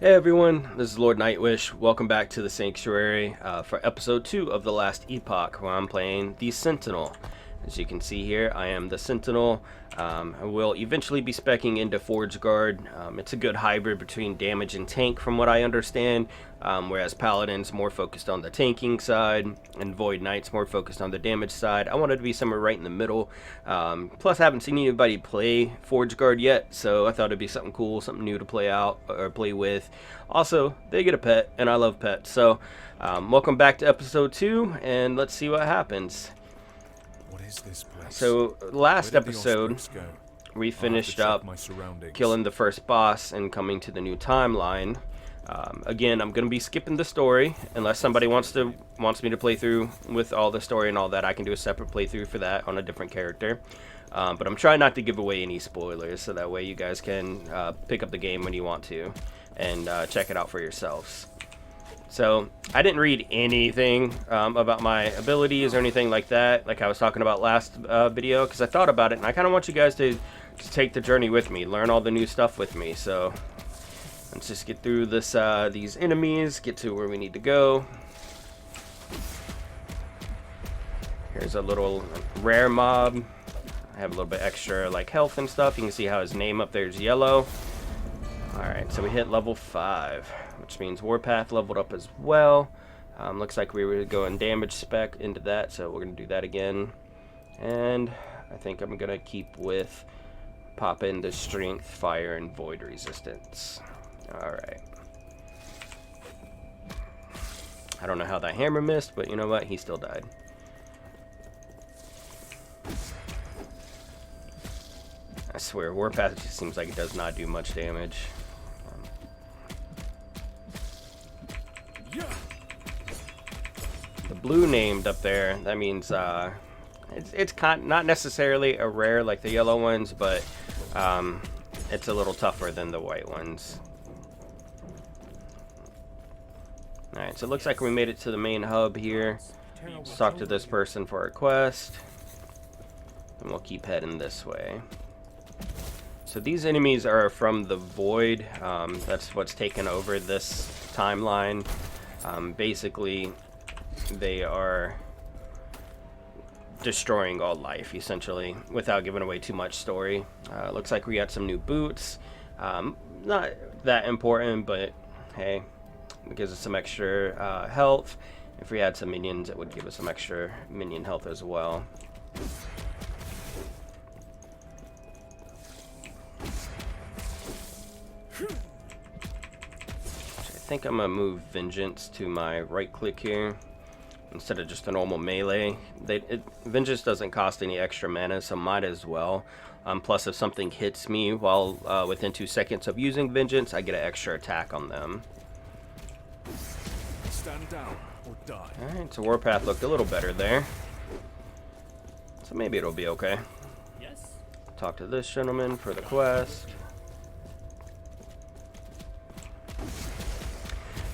Hey everyone, this is Lord Nightwish. Welcome back to the Sanctuary for episode 2 of the last Epoch, where I'm playing the Sentinel. As you can see here, I am the Sentinel. I will eventually be speccing into Forge Guard. It's a good hybrid between damage and tank from what I understand, whereas Paladin's more focused on the tanking side, and Void Knight's more focused on the damage side. I wanted to be somewhere right in the middle. Plus, I haven't seen anybody play Forge Guard yet, so I thought it'd be something cool, something new to play out or play with. Also, they get a pet, and I love pets. So, welcome back to episode 2, and let's see what happens. What is this place? So last episode we finished up killing the first boss and coming to the new timeline. Again, I'm gonna be skipping the story unless somebody wants me to play through with all the story and all that. I can do a separate playthrough for that on a different character. But I'm trying not to give away any spoilers, so that way you guys can pick up the game when you want to and check it out for yourselves. So I didn't read anything about my abilities or anything like that, like I was talking about last video, because I thought about it and I kind of want you guys to take the journey with me, learn all the new stuff with me. So let's just get through this these enemies, get to where we need to go. Here's a little rare mob. I have a little bit extra like health and stuff. You can see how his name up there is yellow. Alright, so we hit level 5, which means Warpath leveled up as well. Looks like we were going damage spec into that, so we're going to do that again. And I think I'm going to keep with pop into strength, fire, and void resistance. Alright. I don't know how that hammer missed, but you know what? He still died. I swear, Warpath just seems like it does not do much damage. The blue named up there, that means it's not necessarily a rare like the yellow ones, but it's a little tougher than the white ones. Alright, so it looks like we made it to the main hub here. Let's talk to this person for a quest, and we'll keep heading this way. So these enemies are from the Void. That's what's taken over this timeline. Basically, they are destroying all life, essentially, without giving away too much story. Looks like we got some new boots. Not that important, but hey, it gives us some extra health. If we had some minions, it would give us some extra minion health as well. I think I'm gonna move Vengeance to my right click here instead of just a normal melee. Vengeance doesn't cost any extra mana, so might as well. Plus, if something hits me while within 2 seconds of using Vengeance, I get an extra attack on them. Stand down or die. Alright, so Warpath looked a little better there. So maybe it'll be okay. Yes. Talk to this gentleman for the quest.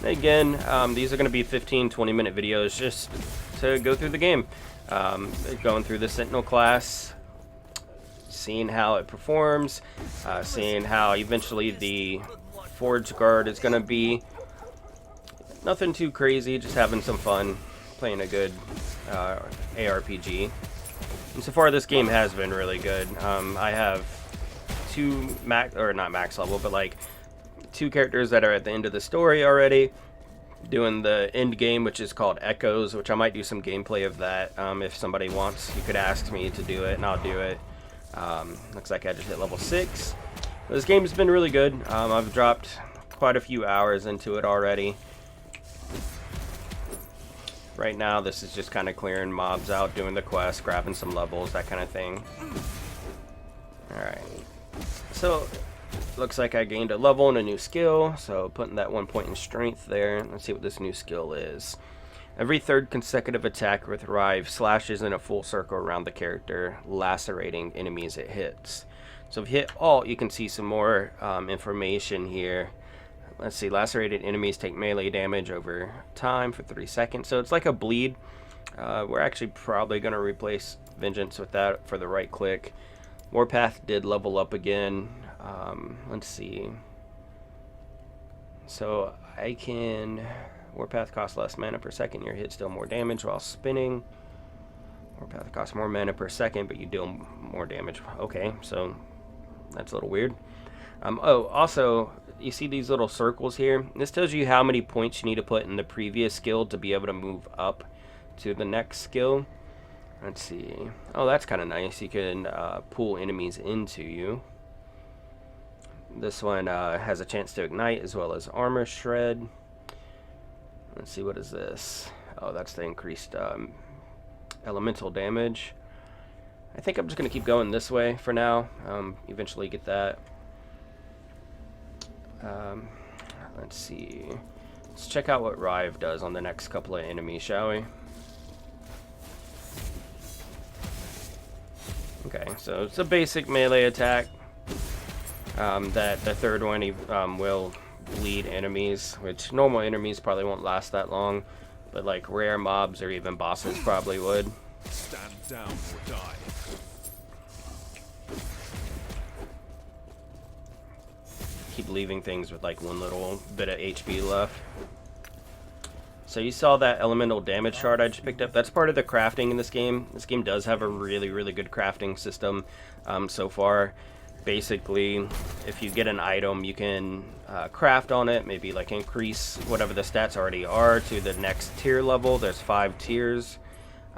Again, these are going to be 15-20 minute videos just to go through the game. Going through the Sentinel class, seeing how it performs, seeing how eventually the Forge Guard is going to be. Nothing too crazy, just having some fun, playing a good ARPG. And so far this game has been really good. I have not max level, but like 2 characters that are at the end of the story already, doing the end game, which is called Echoes, which I might do some gameplay of that. If somebody wants, you could ask me to do it and I'll do it. Looks like I just hit level 6. This game has been really good. I've dropped quite a few hours into it already. Right now this is just kind of clearing mobs out, doing the quest, grabbing some levels, that kind of thing. Alright, so looks like I gained a level and a new skill, so putting that 1 point in strength there. Let's see what this new skill is. Every 3rd consecutive attack with Rive slashes in a full circle around the character, lacerating enemies it hits. So if you hit Alt, you can see some more information here. Let's see, lacerated enemies take melee damage over time for 3 seconds. So it's like a bleed. We're actually probably going to replace Vengeance with that for the right click. Warpath did level up again. Let's see. So I can... Warpath costs less mana per second. Your hits deal more damage while spinning. Warpath costs more mana per second, but you deal more damage. Okay, so that's a little weird. Oh, also, you see these little circles here? This tells you how many points you need to put in the previous skill to be able to move up to the next skill. Let's see. Oh, that's kind of nice. You can pull enemies into you. This one has a chance to ignite as well as armor shred. Let's see, what is this? Oh, that's the increased elemental damage. I think I'm just going to keep going this way for now. Eventually get that. Let's see. Let's check out what Rive does on the next couple of enemies, shall we? Okay, so it's a basic melee attack. That the third one will bleed enemies, which normal enemies probably won't last that long, but like rare mobs or even bosses probably would. Stand down or die. Keep leaving things with like one little bit of HP left. So you saw that elemental damage shard I just picked up. That's part of the crafting in this game. This game does have a really, really good crafting system so far. Basically, if you get an item, you can craft on it, maybe like increase whatever the stats already are to the next tier level. There's 5 tiers.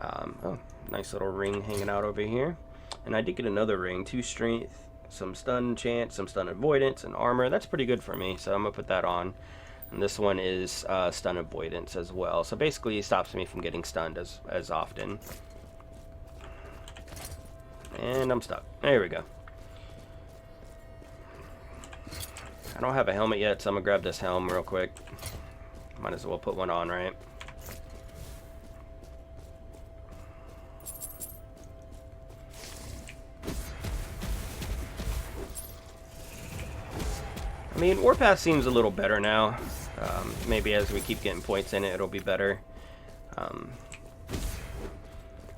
Oh, nice little ring hanging out over here. And I did get another ring, 2 strength, some stun chance, some stun avoidance, and armor. That's pretty good for me, so I'm gonna put that on. And this one is stun avoidance as well. So basically, it stops me from getting stunned as often. And I'm stuck. There we go. I don't have a helmet yet, so I'm gonna grab this helm real quick. Might as well put one on, right? I mean, Warpath seems a little better now. Maybe as we keep getting points in it, it'll be better.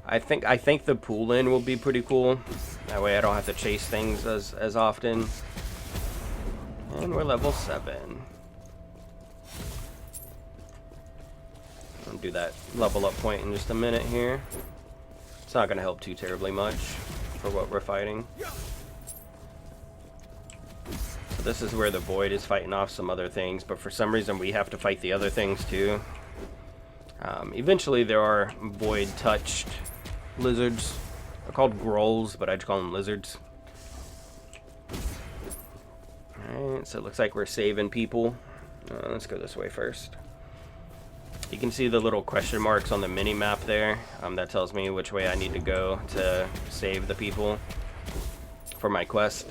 I think the pool in will be pretty cool. That way I don't have to chase things as often. And we're level 7. I'll do that level up point in just a minute here. It's not going to help too terribly much for what we're fighting. So this is where the Void is fighting off some other things, but for some reason we have to fight the other things too. Eventually there are Void-touched lizards. They're called Grolls, but I just call them lizards. Alright, so it looks like we're saving people. Let's go this way first. You can see the little question marks on the mini-map there. That tells me which way I need to go to save the people for my quest.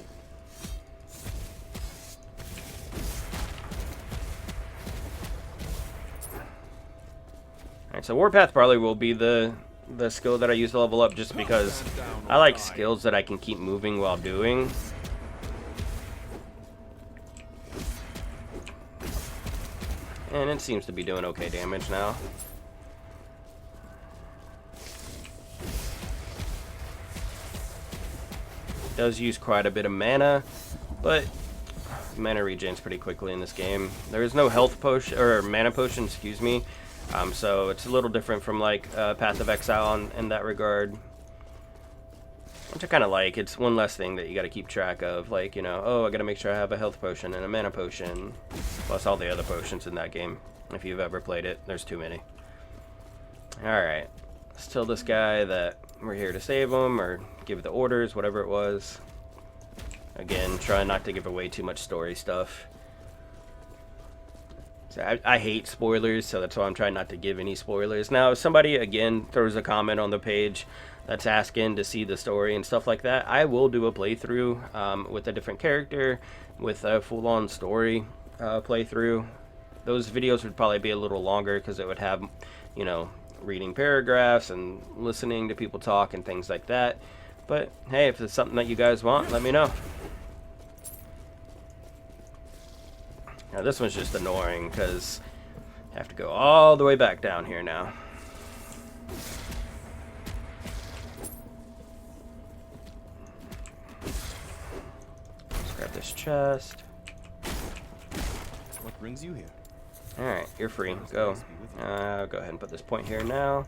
Alright, so Warpath probably will be the skill that I use to level up, just because I like skills that I can keep moving while doing. And it seems to be doing okay damage now. It does use quite a bit of mana, but mana regens pretty quickly in this game. There is no health potion, or mana potion, excuse me. So it's a little different from like Path of Exile in that regard. Which I kind of like. It's one less thing that you got to keep track of. Like, you know, oh, I got to make sure I have a health potion and a mana potion. Plus all the other potions in that game. If you've ever played it, there's too many. Alright. Let's tell this guy that we're here to save him, or give the orders, whatever it was. Again, try not to give away too much story stuff. So I hate spoilers, so that's why I'm trying not to give any spoilers. Now, if somebody, again, throws a comment on the page that's asking to see the story and stuff like that, I will do a playthrough with a different character, with a full-on story playthrough. Those videos would probably be a little longer because it would have, you know, reading paragraphs and listening to people talk and things like that. But, hey, if it's something that you guys want, let me know. Now, this one's just annoying because I have to go all the way back down here now. Let's grab this chest. What What brings you here? Alright, you're free. Go. Go ahead and put this point here now.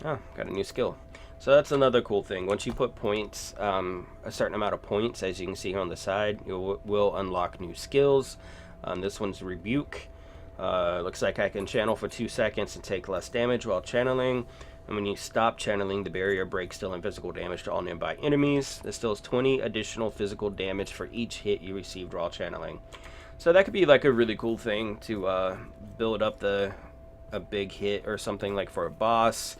Oh, got a new skill. So that's another cool thing. Once you put points, a certain amount of points, as you can see here on the side, you will unlock new skills. This one's Rebuke. Looks like I can channel for 2 seconds and take less damage while channeling. And when you stop channeling, the barrier breaks, dealing physical damage to all nearby enemies. This deals 20 additional physical damage for each hit you received while channeling. So that could be like a really cool thing to build up a big hit or something, like for a boss.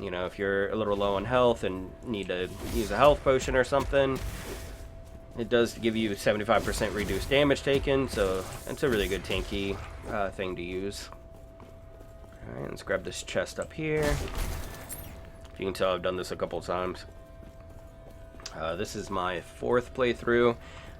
You know, if you're a little low on health and need to use a health potion or something, it does give you 75% reduced damage taken, so it's a really good tanky thing to use. Alright, let's grab this chest up here. If you can tell, I've done this a couple times. This is my 4th playthrough.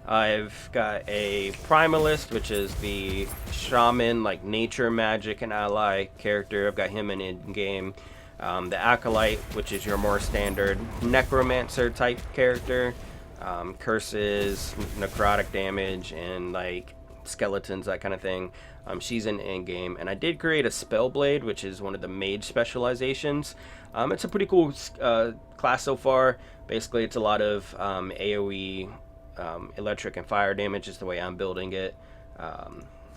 I've got a Primalist, which is the shaman, like nature magic and ally character. I've got him in game. The Acolyte, which is your more standard necromancer type character. Curses, necrotic damage, and like skeletons, that kind of thing. She's in game, and I did create a Spellblade, which is one of the mage specializations. It's a pretty cool class so far. Basically, it's a lot of AoE, electric and fire damage is the way I'm building it.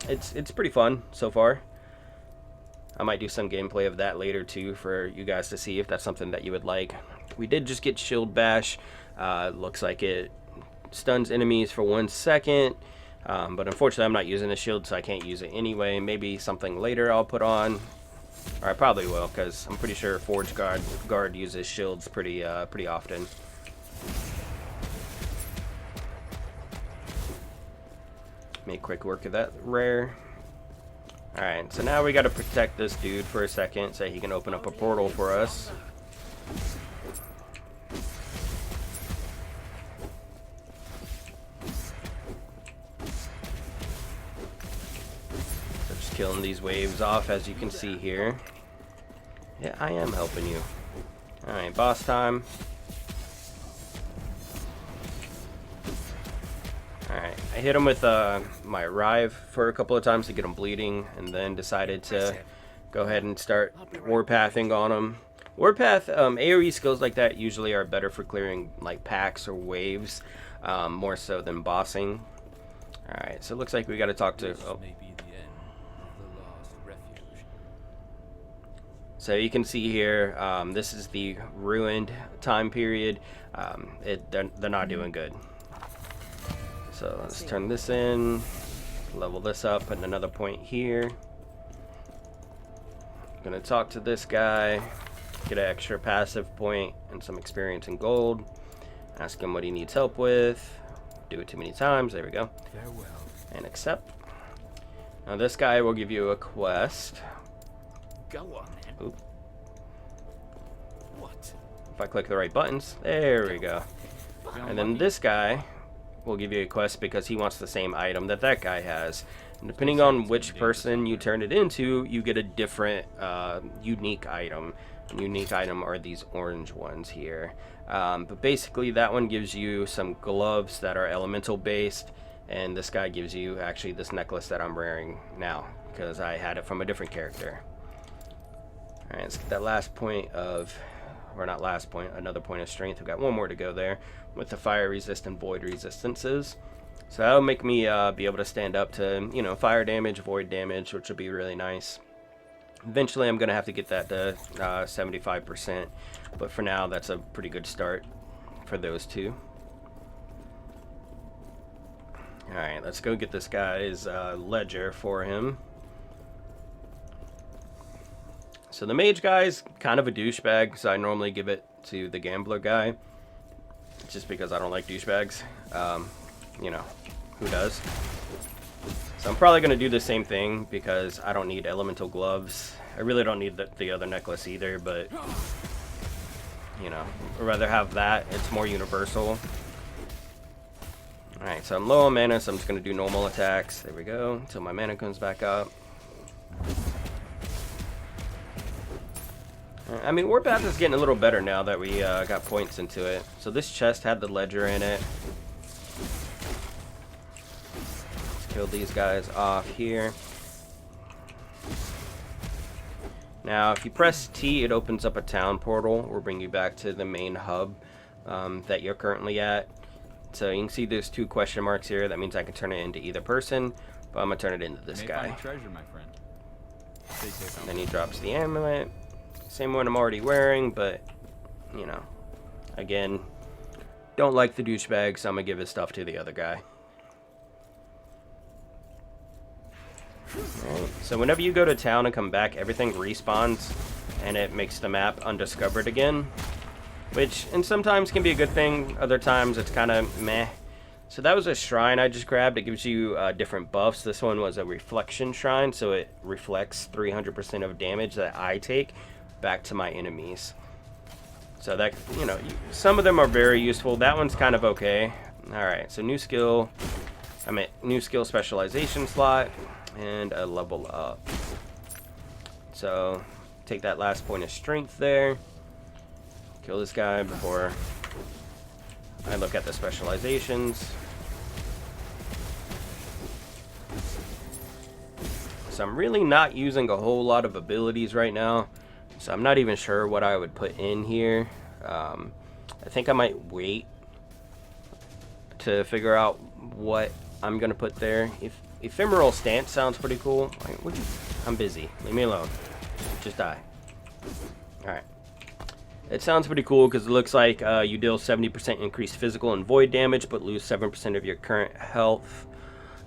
It's pretty fun so far. I might do some gameplay of that later too for you guys to see if that's something that you would like. We did just get Shield Bash. Looks like it stuns enemies for 1 second. But unfortunately, I'm not using a shield, so I can't use it anyway. Maybe something later I'll put on. Or I probably will, because I'm pretty sure Forge Guard uses shields pretty often. Make quick work of that rare. Alright, so now we got to protect this dude for a second so he can open up a portal for us. Killing these waves off, as you can see here. Yeah, I am helping you. Alright, boss time. Alright, I hit him with my Rive for a couple of times to get him bleeding, and then decided to go ahead and start Warpathing on him. Warpath, AoE skills like that usually are better for clearing like packs or waves, more so than bossing. Alright, so it looks like we gotta talk to... Oh. So you can see here, this is the ruined time period. They're not doing good. So let's turn this in, level this up, put another point here. I'm gonna talk to this guy, get an extra passive point and some experience in gold. Ask him what he needs help with. Do it too many times. There we go. Farewell. And accept. Now this guy will give you a quest. Go on, man. Oop. What? If I click the right buttons, there we go. And then this guy will give you a quest because he wants the same item that that guy has. And depending on which person you turn it into, you get a different unique item. Unique item are these orange ones here. But basically that one gives you some gloves that are elemental based, and this guy gives you actually this necklace that I'm wearing now because I had it from a different character. Alright, let's get that last point of, or not last point, another point of strength. We've got one more to go there with the fire resist and void resistances. So that'll make me be able to stand up to, you know, fire damage, void damage, which will be really nice. Eventually I'm going to have to get that to 75%, but for now that's a pretty good start for those two. Alright, let's go get this guy's ledger for him. So the mage guy's kind of a douchebag, so I normally give it to the gambler guy, just because I don't like douchebags. You know, who does? So I'm probably going to do the same thing because I don't need elemental gloves. I really don't need the other necklace either, but, you know, I'd rather have that. It's more universal. Alright, so I'm low on mana, so I'm just going to do normal attacks. There we go, until my mana comes back up. I mean, Warpath is getting a little better now that we got points into it. So this chest had the ledger in it. Let's kill these guys off here. Now, if you press T, it opens up a town portal. Will bring you back to the main hub that you're currently at. So you can see there's 2 question marks here. That means I can turn it into either person, but I'm gonna turn it into this guy. Treasure, my friend. And then he drops the amulet. Same one I'm already wearing, but you know, again, don't like the douchebag, so I'm gonna give his stuff to the other guy. Alright, so whenever you go to town and come back, everything respawns and it makes the map undiscovered again, which and sometimes can be a good thing, other times it's kind of meh. So that was a shrine I just grabbed. It gives you different buffs. This one was a reflection shrine, so it reflects 300% of damage that I take back to my enemies. So that, you know, some of them are very useful. That one's kind of okay. Alright, so new skill, new skill specialization slot, and a level up. So take that last point of strength there. Kill this guy before I look at the specializations. So I'm really not using a whole lot of abilities right now, so I'm not even sure what I would put in here. I think I might wait to figure out what I'm gonna put there. If ephemeral stance sounds pretty cool. I'm busy. Leave me alone. Just die. Alright. It sounds pretty cool because it looks like you deal 70% increased physical and void damage, but lose 7% of your current health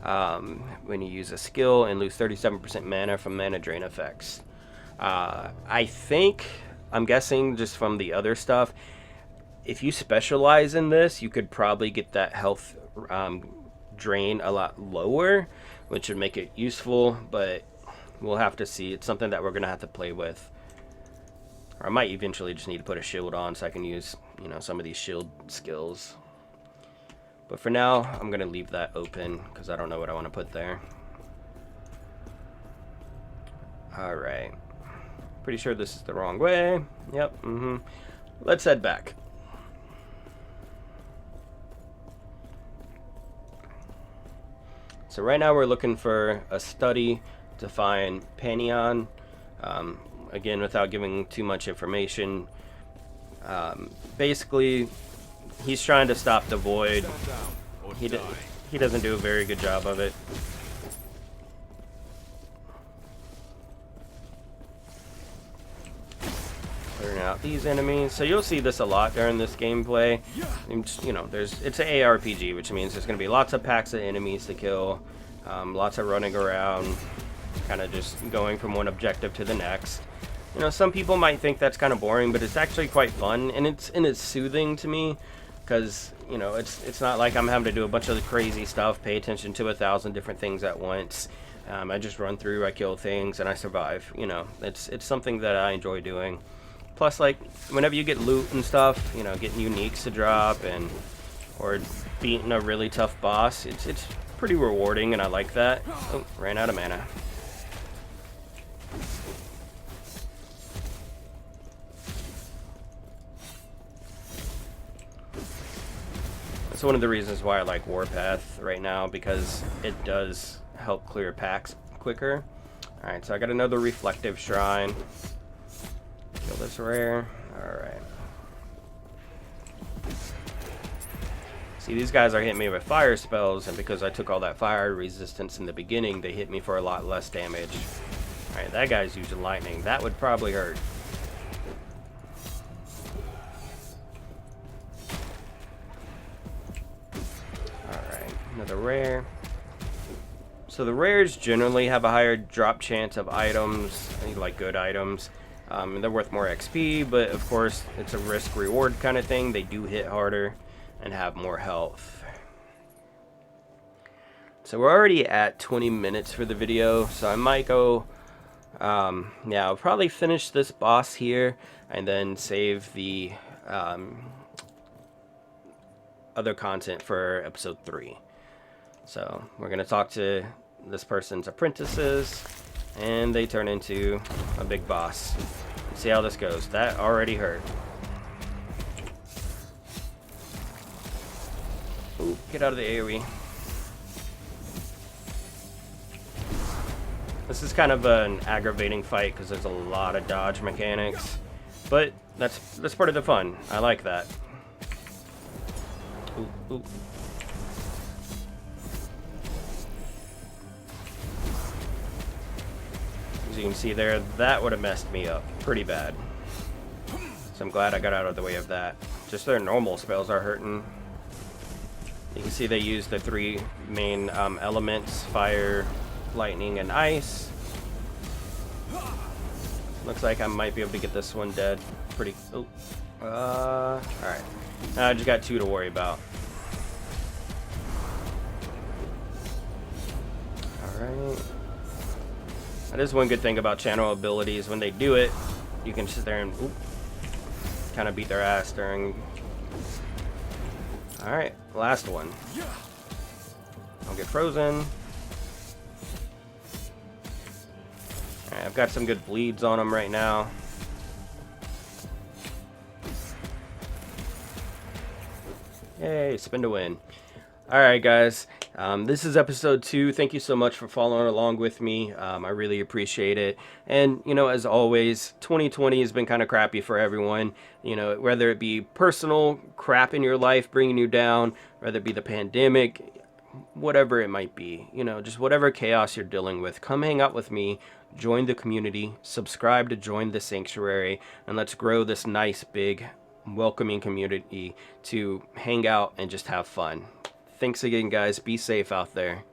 when you use a skill, and lose 37% mana from mana drain effects. I think, I'm guessing just from the other stuff, if you specialize in this, you could probably get that health drain a lot lower, which would make it useful, but we'll have to see. It's something that we're going to have to play with. Or I might eventually just need to put a shield on so I can use, you know, some of these shield skills. But for now, I'm going to leave that open because I don't know what I want to put there. Alright. Pretty sure this is the wrong way. Yep, Let's head back. So right now we're looking for a study to find Panion. Again, without giving too much information, basically he's trying to stop the void. He doesn't do a very good job of it. Clearing out these enemies. So you'll see this a lot during this gameplay. You know, it's an ARPG, which means there's going to be lots of packs of enemies to kill, lots of running around, kind of just going from one objective to the next. You know, some people might think that's kind of boring, but it's actually quite fun, and it's soothing to me, because, you know, it's not like I'm having to do a bunch of crazy stuff, pay attention to 1,000 different things at once. I just run through, I kill things, and I survive. You know, it's something that I enjoy doing. Plus, like, whenever you get loot and stuff, you know, getting uniques to drop, or beating a really tough boss, it's pretty rewarding, and I like that. Oh, ran out of mana. That's one of the reasons why I like Warpath right now, because it does help clear packs quicker. Alright, so I got another reflective shrine. Kill this rare. Alright. See, these guys are hitting me with fire spells, and because I took all that fire resistance in the beginning, they hit me for a lot less damage. Alright, that guy's using lightning. That would probably hurt. Another rare. So the rares generally have a higher drop chance of items, like good items. And they're worth more XP, but of course it's a risk reward kind of thing. They do hit harder and have more health. So we're already at 20 minutes for the video, so I might go, yeah, I'll probably finish this boss here and then save the other content for episode 3. So we're going to talk to this person's apprentices, and they turn into a big boss. Let's see how this goes. That already hurt. Ooh, get out of the AoE. This is kind of an aggravating fight because there's a lot of dodge mechanics, but that's part of the fun. I like that. Ooh, ooh. As you can see there, that would have messed me up pretty bad. So I'm glad I got out of the way of that. Just their normal spells are hurting. You can see they use the 3 main elements: fire, lightning, and ice. Looks like I might be able to get this one dead pretty... Oh. Alright. I just got 2 to worry about. Alright. That is one good thing about channel abilities. When they do it, you can sit there and kind of beat their ass during... Alright, last one. I'll get frozen. Alright, I've got some good bleeds on them right now. Yay, spin to win. Alright guys, this is episode 2. Thank you so much for following along with me. I really appreciate it. And, you know, as always, 2020 has been kind of crappy for everyone. You know, whether it be personal crap in your life bringing you down, whether it be the pandemic, whatever it might be. You know, just whatever chaos you're dealing with, come hang out with me. Join the community. Subscribe to join the sanctuary. And let's grow this nice, big, welcoming community to hang out and just have fun. Thanks again, guys. Be safe out there.